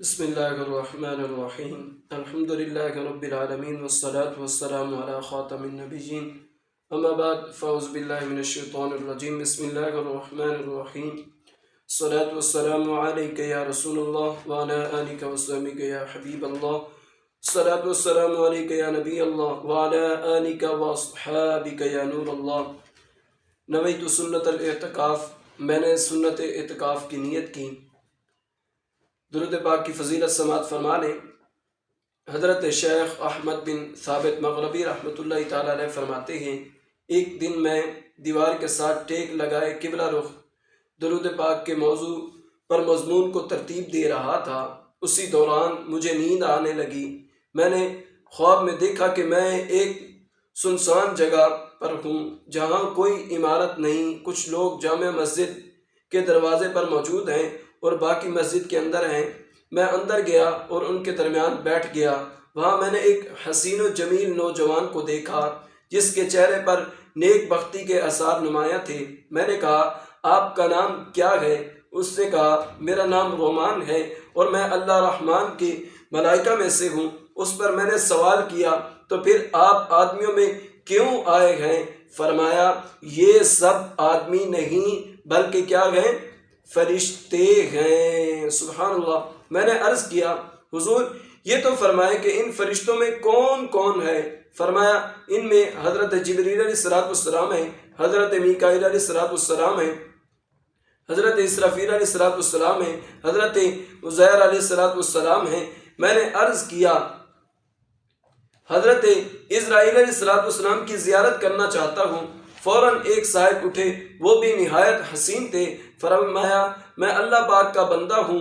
بسم اللہ الرحمن الرحیم الحمد للہ رب العالمین والصلاة والسلام علی خاتم النبیین اما بعد فاعوذ باللہ من الشیطان الرجیم بسم اللہ الرحمن الرحیم الصلاة والسلام علیک یا رسول اللہ وعلی آلک وصحبک یا حبیب اللہ الصلاة والسلام علیک یا نبی اللہ وعلی آلک واصحابک یا نور اللہ نویت سنت الاعتکاف، میں نے سنت اعتکاف کی نیت کی۔ درود پاک کی فضیلت سماعت فرما لیں۔ حضرت شیخ احمد بن ثابت مغربی رحمۃ اللہ تعالیٰ علیہ فرماتے ہیں، ایک دن میں دیوار کے ساتھ ٹیک لگائے قبلہ رخ درود پاک کے موضوع پر مضمون کو ترتیب دے رہا تھا۔ اسی دوران مجھے نیند آنے لگی۔ میں نے خواب میں دیکھا کہ میں ایک سنسان جگہ پر ہوں جہاں کوئی عمارت نہیں، کچھ لوگ جامع مسجد کے دروازے پر موجود ہیں اور باقی مسجد کے اندر ہیں۔ میں اندر گیا اور ان کے درمیان بیٹھ گیا۔ وہاں میں نے ایک حسین و جمیل نوجوان کو دیکھا جس کے چہرے پر نیک بختی کے آثار نمایاں تھے۔ میں نے کہا، آپ کا نام کیا ہے؟ اس نے کہا، میرا نام رومان ہے اور میں اللہ رحمان کی ملائکہ میں سے ہوں۔ اس پر میں نے سوال کیا، تو پھر آپ آدمیوں میں کیوں آئے ہیں؟ فرمایا، یہ سب آدمی نہیں بلکہ کیا ہیں؟ فرشتے ہیں۔ سبحان اللہ۔ میں نے عرض کیا، حضور یہ تو فرمائے کہ ان فرشتوں میں کون کون ہے؟ فرمایا، ان میں حضرت جبریل علیہ السلام ہے، حضرت میکائیل علیہ السلام ہے، حضرت اسرافیل علیہ السلام ہے، حضرت عزیر علیہ السلام ہے۔ میں نے عرض کیا، حضرت اسرائیل علیہ السلام کی زیارت کرنا چاہتا ہوں۔ فوراً ایک صاحب اٹھے، وہ بھی نہایت حسین تھے۔ فرمایا، میں اللہ پاک کا بندہ ہوں،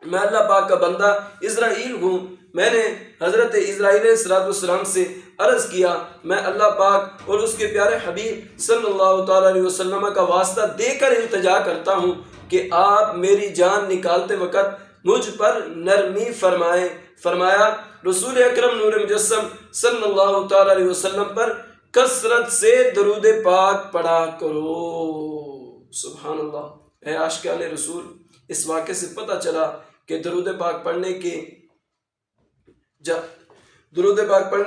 میں اللہ پاک کا بندہ اسرائیل ہوں۔ میں نے حضرت اسرائیل علیہ السلام سے عرض کیا، میں اللہ پاک اور اس کے پیارے حبیب صلی اللہ تعالیٰ علیہ وسلم کا واسطہ دے کر التجا کرتا ہوں کہ آپ میری جان نکالتے وقت مجھ پر نرمی فرمائیں۔ فرمایا، رسول اکرم نور مجسم صلی اللہ تعالیٰ علیہ وسلم پر کثرت سے درود پاک پڑھا کرو۔ سبحان اللہ۔ اے عاشقان رسول، اس واقعے سے پتہ چلا کہ درود پاک پڑھنے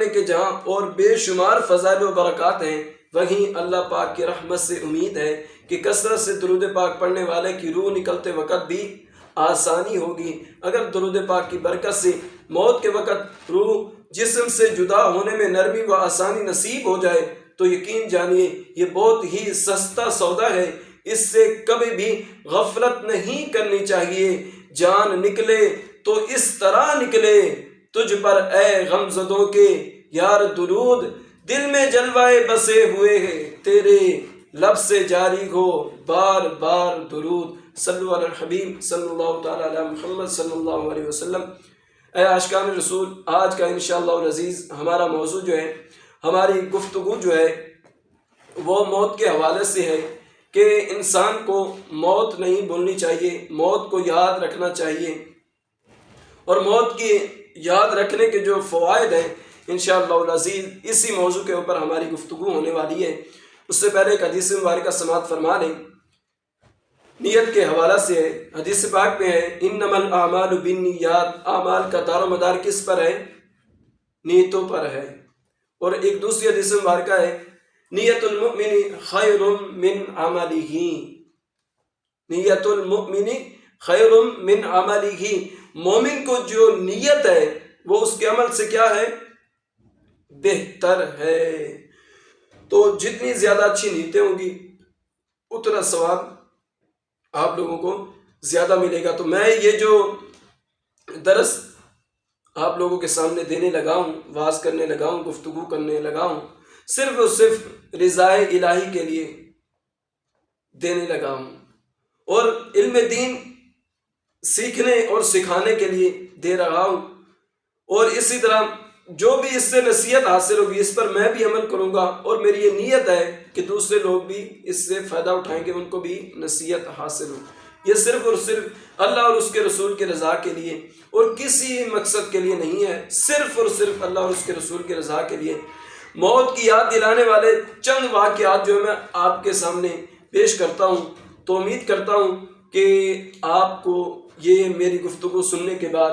کے جہاں اور بے شمار فضائل و برکات ہیں، وہیں اللہ پاک کی رحمت سے امید ہے کہ کثرت سے درود پاک پڑھنے والے کی روح نکلتے وقت بھی آسانی ہوگی۔ اگر درود پاک کی برکت سے موت کے وقت روح جسم سے جدا ہونے میں نرمی و آسانی نصیب ہو جائے تو یقین جانیے یہ بہت ہی سستا سودا ہے، اس سے کبھی بھی غفلت نہیں کرنی چاہیے۔ جان نکلے تو اس طرح نکلے، تجھ پر اے غمزدوں کے یار درود، دل میں جلوائے بسے ہوئے ہیں تیرے، لب سے جاری ہو بار بار درود۔ صلو علی الحبیب صلی اللہ تعالیٰ علی محمد صلی اللہ علیہ وسلم۔ اے عاشقان رسول، آج کا انشاءاللہ العزیز ہمارا موضوع جو ہے، ہماری گفتگو جو ہے وہ موت کے حوالے سے ہے کہ انسان کو موت نہیں بھولنی چاہیے، موت کو یاد رکھنا چاہیے، اور موت کی یاد رکھنے کے جو فوائد ہیں انشاءاللہ العزیز اسی موضوع کے اوپر ہماری گفتگو ہونے والی ہے۔ اس سے پہلے ایک حدیث مبارکہ سماعت فرما لیں، نیت کے حوالہ سے ہے۔ حدیث پاک میں ہے، انما الاعمال بالنیات، اعمال کا دار و مدار کس پر ہے؟ نیتوں پر ہے۔ اور ایک دوسری حدیث مبارکہ ہے، نیت المؤمن خیر من عملہ، نیت المؤمن خیر من عملہ، مومن کو جو نیت ہے وہ اس کے عمل سے کیا ہے؟ بہتر ہے۔ تو جتنی زیادہ اچھی نیتیں ہوں گی اتنا ثواب آپ لوگوں کو زیادہ ملے گا۔ تو میں یہ جو درس آپ لوگوں کے سامنے دینے لگا ہوں، واعظ کرنے لگا ہوں، گفتگو کرنے لگا ہوں، صرف اور صرف رضائے الہی کے لیے دینے لگا ہوں، اور علم دین سیکھنے اور سکھانے کے لیے دے رہا ہوں، اور اسی طرح جو بھی اس سے نصیحت حاصل ہوگی اس پر میں بھی عمل کروں گا، اور میری یہ نیت ہے کہ دوسرے لوگ بھی اس سے فائدہ اٹھائیں گے، ان کو بھی نصیحت حاصل ہو۔ یہ صرف اور صرف اللہ اور اس کے رسول کی رضا کے لیے اور کسی مقصد کے لیے نہیں ہے، صرف اور صرف اللہ اور اس کے رسول کی رضا کے لیے۔ موت کی یاد دلانے والے چند واقعات جو میں آپ کے سامنے پیش کرتا ہوں، تو امید کرتا ہوں کہ آپ کو یہ میری گفتگو سننے کے بعد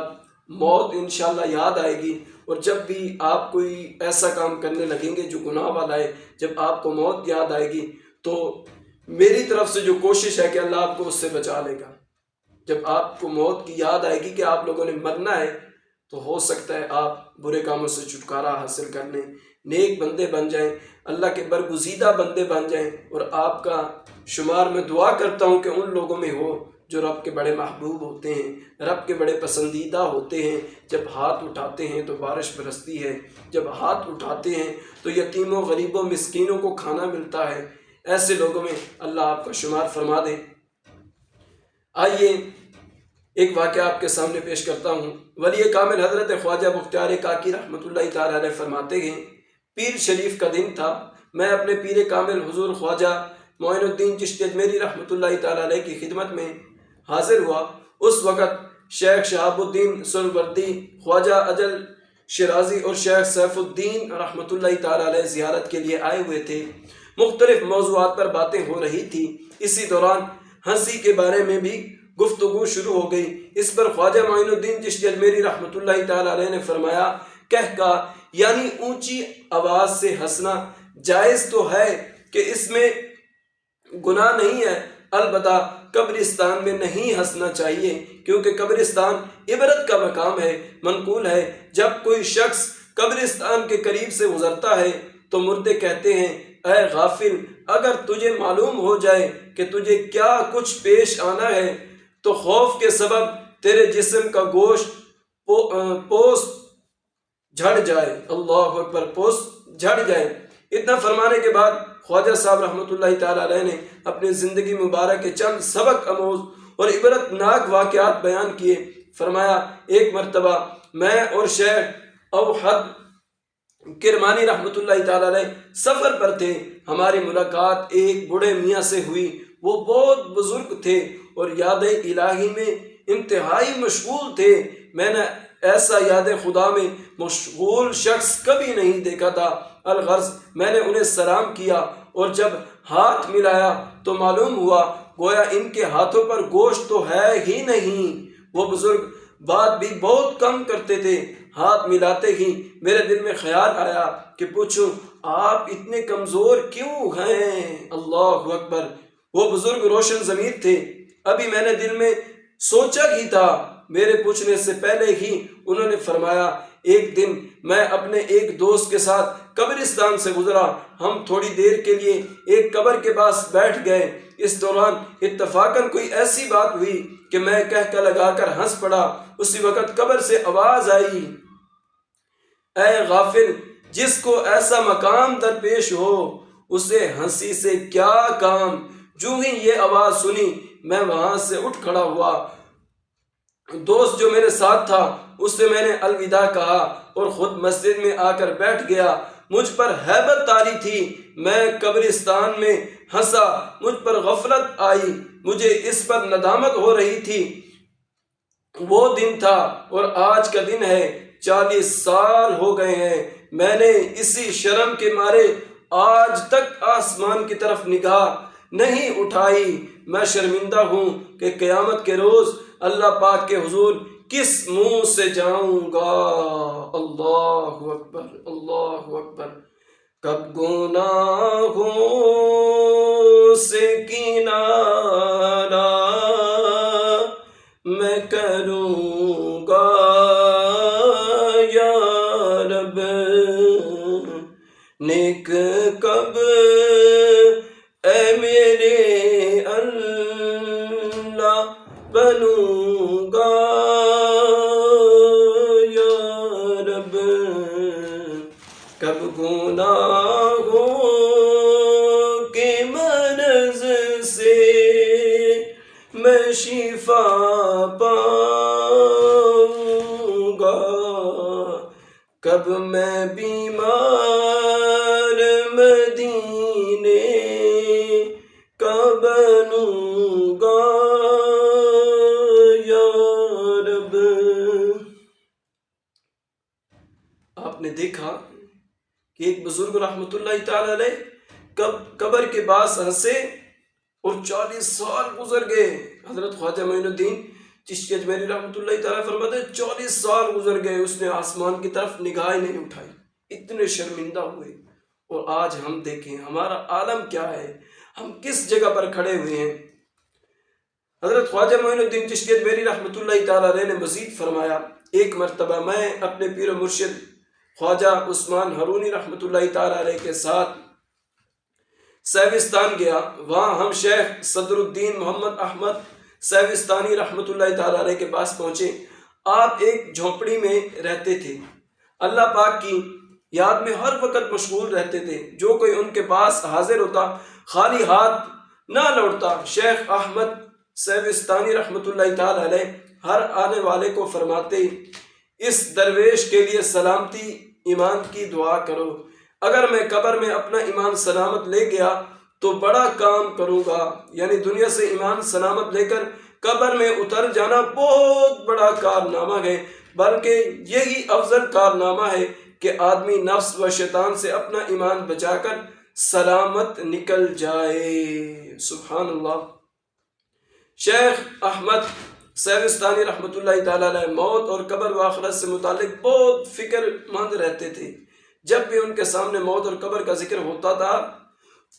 موت انشاءاللہ یاد آئے گی، اور جب بھی آپ کوئی ایسا کام کرنے لگیں گے جو گناہ والا ہے، جب آپ کو موت یاد آئے گی تو میری طرف سے جو کوشش ہے کہ اللہ آپ کو اس سے بچا لے گا۔ جب آپ کو موت کی یاد آئے گی کہ آپ لوگوں نے مرنا ہے تو ہو سکتا ہے آپ برے کاموں سے چھٹکارا حاصل کر لیں، نیک بندے بن جائیں، اللہ کے برگزیدہ بندے بن جائیں، اور آپ کا شمار میں دعا کرتا ہوں کہ ان لوگوں میں ہو جو رب کے بڑے محبوب ہوتے ہیں، رب کے بڑے پسندیدہ ہوتے ہیں۔ جب ہاتھ اٹھاتے ہیں تو بارش برستی ہے، جب ہاتھ اٹھاتے ہیں تو یتیموں، غریبوں، مسکینوں کو کھانا ملتا ہے۔ ایسے لوگوں میں اللہ آپ کا شمار فرما دے۔ آئیے ایک واقعہ آپ کے سامنے پیش کرتا ہوں۔ ولی کامل حضرت خواجہ بختیار کاکی رحمۃ اللہ تعالیٰ علیہ فرماتے ہیں، پیر شریف کا دن تھا، میں اپنے پیر کامل حضور خواجہ معین الدین چشتی اجمیری رحمۃ اللہ تعالیٰ علیہ کی خدمت میں حاضر ہوا۔ اس وقت شیخ شہاب الدین سہروردی، خواجہ اجل شیرازی اور شیخ سیف الدین رحمۃ اللہ تعالیٰ علیہ زیارت کے لیے آئے ہوئے تھے۔ مختلف موضوعات پر باتیں ہو رہی تھی۔ اسی دوران ہنسی کے بارے میں بھی گفتگو شروع ہو گئی۔ اس پر خواجہ معین الدین چشتی اجمیری رحمۃ اللہ تعالیٰ علیہ نے فرمایا، کہا یعنی اونچی آواز سے ہنسنا جائز تو ہے کہ اس میں گناہ نہیں ہے، البتہ قبرستان میں نہیں ہنسنا چاہیے، کیونکہ قبرستان عبرت کا مقام ہے۔ منقول ہے جب کوئی شخص قبرستان کے قریب سے گزرتا ہے تو مردے کہتے ہیں، اے غافل، اگر تجھے معلوم ہو جائے کہ تجھے کیا کچھ پیش آنا ہے تو خوف کے سبب تیرے جسم کا گوشت پوست جھڑ جائے۔ اللہ اکبر، پوست جھڑ جائے۔ اتنا فرمانے کے بعد خواجہ صاحب رحمۃ اللہ تعالیٰ علیہ نے اپنی زندگی مبارک کے چند سبق آموز اور عبرت ناک واقعات بیان کیے۔ فرمایا، ایک مرتبہ میں اور شیخ اوحد کرمانی رحمۃ اللہ تعالیٰ علیہ سفر پر تھے۔ ہماری ملاقات ایک بوڑھے میاں سے ہوئی۔ وہ بہت بزرگ تھے اور یاد الہی میں انتہائی مشغول تھے۔ میں نے ایسا یاد خدا میں مشغول شخص کبھی نہیں دیکھا تھا۔ الغرض میں نے انہیں سلام کیا اور جب ہاتھ ملایا تو معلوم ہوا گویا ان کے ہاتھوں پر گوشت تو ہے ہی نہیں۔ وہ بزرگ بات بھی بہت کم کرتے تھے۔ ہاتھ ملاتے ہی میرے دل میں خیال آیا کہ پوچھوں، آپ اتنے کمزور کیوں ہیں؟ اللہ اکبر۔ وہ بزرگ روشن ضمیر تھے۔ ابھی میں نے دل میں سوچا ہی تھا، میرے پوچھنے سے پہلے ہی انہوں نے فرمایا، ایک دن میں اپنے ایک دوست کے ساتھ قبرستان سے گزرا۔ ہم تھوڑی دیر کے لیے ایک قبر کے پاس بیٹھ گئے۔ اس دوران اتفاقاً کوئی ایسی بات ہوئی کہ میں کہہ لگا کر ہنس پڑا۔ اسی وقت قبر سے آواز آئی، اے غافل، جس کو ایسا مقام درپیش ہو اسے ہنسی سے کیا کام؟ جو ہی یہ آواز سنی میں وہاں سے اٹھ کھڑا ہوا۔ دوست جو میرے ساتھ تھا اس سے میں نے الوداع کہا اور خود مسجد میں آ کر بیٹھ گیا۔ مجھ پر ہیبت طاری تھی، میں قبرستان میں ہنسا، مجھ پر غفلت آئی، مجھے اس پر ندامت ہو رہی تھی۔ وہ دن تھا اور آج کا دن ہے، 40 سال ہو گئے ہیں، میں نے اسی شرم کے مارے آج تک آسمان کی طرف نگاہ نہیں اٹھائی۔ میں شرمندہ ہوں کہ قیامت کے روز اللہ پاک کے حضور کس منہ سے جاؤں گا۔ اللہ اکبر، اللہ اکبر۔ کب گناہوں سے کنارہ میں کروں گا یا رب، نیک کب اے میرے اللہ بنوں گا یا رب، کب گناہوں کے مرض سے میں شفا پاؤں گا، کب میں بیمار مدینے کا بنوں گا یا رب۔ آپ نے دیکھا کہ ایک بزرگ رحمۃ اللہ تعالی علیہ قبر کے پاس ہنسے اور 40 سال گزر گئے۔ حضرت خواجہ معین الدین چشتی اجمیری رحمۃ اللہ تعالیٰ فرماتے ہیں 40 سال گزر گئے، اس نے آسمان کی طرف نگاہ ہی نہیں اٹھائی، اتنے شرمندہ ہوئے۔ اور آج ہم دیکھیں ہمارا عالم کیا ہے، ہم کس جگہ پر کھڑے ہوئے ہیں۔ حضرت خواجہ معین الدین چشتی اجمیری رحمۃ اللہ تعالیٰ علیہ نے مزید فرمایا، ایک مرتبہ میں اپنے پیر و مرشد خواجہ عثمان ہرونی رحمۃ اللہ تعالیٰ علیہ کے ساتھ سیوستان گیا۔ وہاں ہم شیخ صدر الدین محمد احمد سیوستانی رحمۃ اللہ تعالیٰ علیہ کے پاس پہنچے۔ آپ ایک جھونپڑی میں رہتے تھے، اللہ پاک کی یاد میں ہر وقت مشغول رہتے تھے۔ جو کوئی ان کے پاس حاضر ہوتا خالی ہاتھ نہ لوٹتا۔ شیخ احمد سیوستانی رحمۃ اللہ تعالیٰ علیہ ہر آنے والے کو فرماتے، اس درویش کے لیے سلامتی ایمان کی دعا کرو، اگر میں قبر میں اپنا ایمان سلامت لے گیا تو بڑا کام کروں گا۔ یعنی دنیا سے ایمان سلامت لے کر قبر میں اتر جانا بہت بڑا کارنامہ ہے، بلکہ یہی افضل کارنامہ ہے کہ آدمی نفس و شیطان سے اپنا ایمان بچا کر سلامت نکل جائے۔ سبحان اللہ۔ شیخ احمد سیوستانی رحمۃ اللہ تعالیٰ علیہ موت اور قبر و آخرت سے متعلق بہت فکر مند رہتے تھے۔ جب بھی ان کے سامنے موت اور قبر کا ذکر ہوتا تھا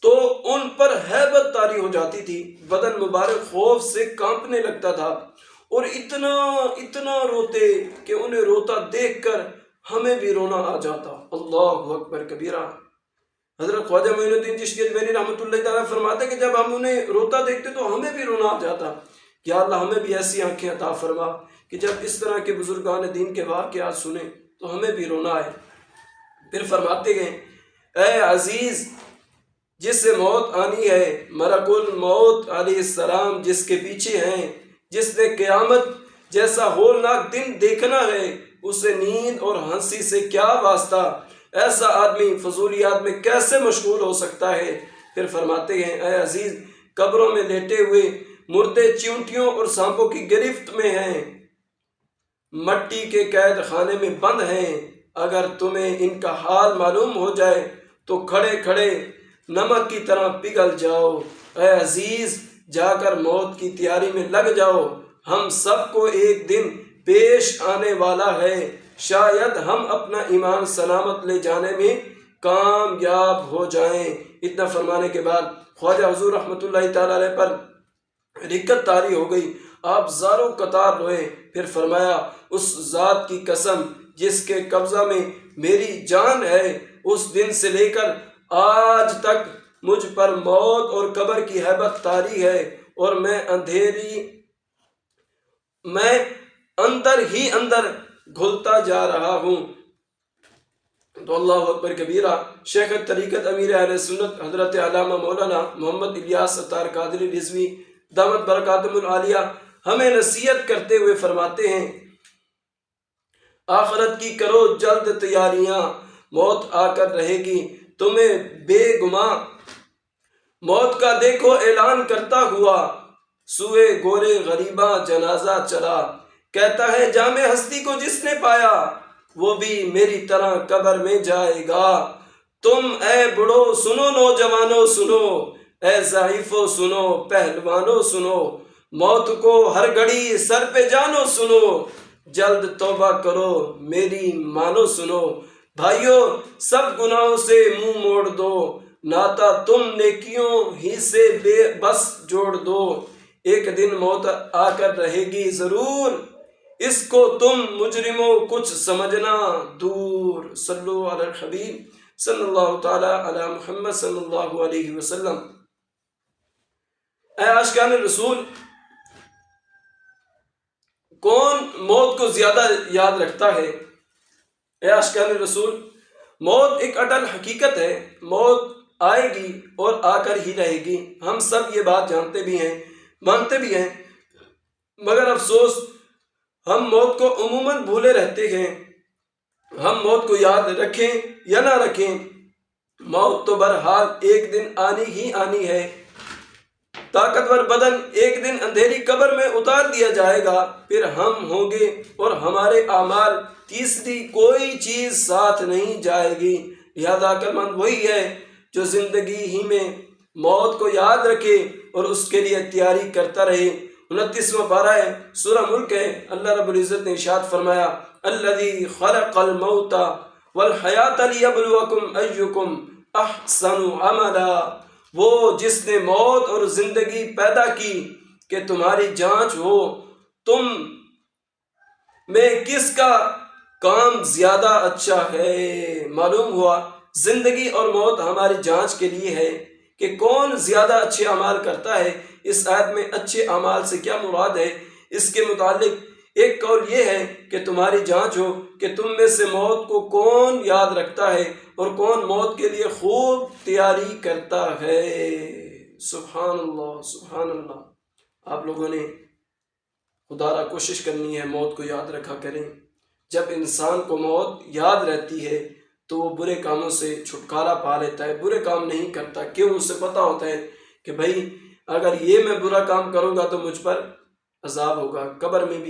تو ان پر ہیبت طاری ہو جاتی تھی، بدن مبارک خوف سے کانپنے لگتا تھا، اور اتنا روتے کہ انہیں روتا دیکھ کر ہمیں بھی رونا آ جاتا۔ اللہ اکبر کبیرہ۔ حضرت خواجہ معین الدین چشتی اجمیری رحمۃ اللہ تعالیٰ فرماتے کہ جب ہم انہیں روتا دیکھتے تو ہمیں بھی رونا آ جاتا۔ یا اللہ ہمیں بھی ایسی آنکھیں عطا فرما کہ جب اس طرح کے بزرگان دین کے واقعات سنیں تو ہمیں بھی رونا آئے۔ پھر فرماتے گئے، اے عزیز، جس سے موت آنی ہے، ملک الموت علیہ السلام جس کے پیچھے ہیں، جس نے قیامت جیسا ہولناک دن دیکھنا ہے، اسے نیند اور ہنسی سے کیا واسطہ؟ ایسا آدمی فضولیات میں کیسے مشغول ہو سکتا ہے؟ پھر فرماتے ہیں، اے عزیز، قبروں میں لیٹے ہوئے مردے چیونٹیوں اور سانپوں کی گرفت میں ہیں، مٹی کے قید خانے میں بند ہیں۔ اگر تمہیں ان کا حال معلوم ہو جائے تو کھڑے کھڑے نمک کی طرح پگھل جاؤ۔ اے عزیز، جا کر موت کی تیاری میں لگ جاؤ، ہم سب کو ایک دن پیش آنے والا ہے، شاید ہم اپنا ایمان سلامت لے جانے میں کامیاب ہو جائیں۔ اتنا فرمانے کے بعد خواجہ حضور رحمۃ اللہ تعالیٰ علیہ پر رکت طاری ہو گئی، آپ زاروں قطار روئے۔ پھر فرمایا، اس ذات کی قسم جس کے قبضہ میں میری جان ہے، اس دن سے لے کر آج تک مجھ پر موت اور قبر کی ہیبت طاری ہے، اور میں اندر ہی اندر گھلتا جا رہا ہوں۔ تو اللہ اکبر کبیرہ۔ شیخ طریقت امیر اہل سنت حضرت علامہ مولانا محمد الیاس ستار قادری رضوی دامت برکاتہم العالیہ ہمیں نصیحت کرتے ہوئے فرماتے ہیں، آخرت کی کرو جلد تیاریاں، موت آ کر رہے گی تمہیں بے گماں، موت کا دیکھو اعلان کرتا ہوا، سوئے گورے غریباں جنازہ چلا، کہتا ہے جام ہستی کو جس نے پایا، وہ بھی میری طرح قبر میں جائے گا۔ تم اے بڑھو سنو، نوجوانوں سنو، اے ضعیفو سنو، پہلوانوں سنو، موت کو ہر گھڑی سر پہ جانو سنو، جلد توبہ کرو میری مانو سنو، بھائیو سب گناہوں سے منہ موڑ دو، ناتا تم نیکیوں ہی سے بے بس جوڑ دو، ایک دن موت آ کر رہے گی ضرور، اس کو تم مجرموں کچھ سمجھنا دور۔ صلو علی الحبیب صلی اللہ تعالی علی محمد صلی اللہ علیہ وسلم۔ اے عاشقان رسول، کون موت کو زیادہ یاد رکھتا ہے؟ اے عاشقان رسول، موت ایک اٹل حقیقت ہے، موت آئے گی اور آ کر ہی رہے گی، ہم سب یہ بات جانتے بھی ہیں، مانتے بھی ہیں، مگر افسوس ہم موت کو عموماً بھولے رہتے ہیں۔ ہم موت کو یاد رکھیں یا نہ رکھیں، موت تو بہرحال ایک دن آنی ہی آنی ہے۔ طاقتور بدن ایک دن اندھیری قبر میں اتار دیا جائے گا، پھر ہم ہوں گے اور ہمارے اعمال، تیسری کوئی چیز ساتھ نہیں جائے گی۔ لہذا عقل مند وہی ہے جو زندگی ہی میں موت کو یاد رکھے اور اس کے لیے تیاری کرتا رہے۔ 29واں پارہ ہے، سورہ ملک ہے، اللہ رب العزت نے ارشاد فرمایا الذی خلق الموت والحیات لیبلوکم ایکم احسن عملا، وہ جس نے موت اور زندگی پیدا کی کہ تمہاری جانچ ہو تم میں کس کا کام زیادہ اچھا ہے۔ معلوم ہوا زندگی اور موت ہماری جانچ کے لیے ہے کہ کون زیادہ اچھے اعمال کرتا ہے۔ اس آیت میں اچھے اعمال سے کیا مراد ہے؟ اس کے متعلق ایک قول یہ ہے کہ تمہاری جانچ ہو کہ تم میں سے موت کو کون یاد رکھتا ہے اور کون موت کے لیے خوب تیاری کرتا ہے۔ سبحان اللہ، سبحان اللہ۔ آپ لوگوں نے خدا را کوشش کرنی ہے موت کو یاد رکھا کریں۔ جب انسان کو موت یاد رہتی ہے تو وہ برے کاموں سے چھٹکارا پا لیتا ہے، برے کام نہیں کرتا۔ کیوں؟ اسے پتہ ہوتا ہے کہ بھائی اگر یہ میں برا کام کروں گا تو مجھ پر عذاب ہوگا، قبر میں بھی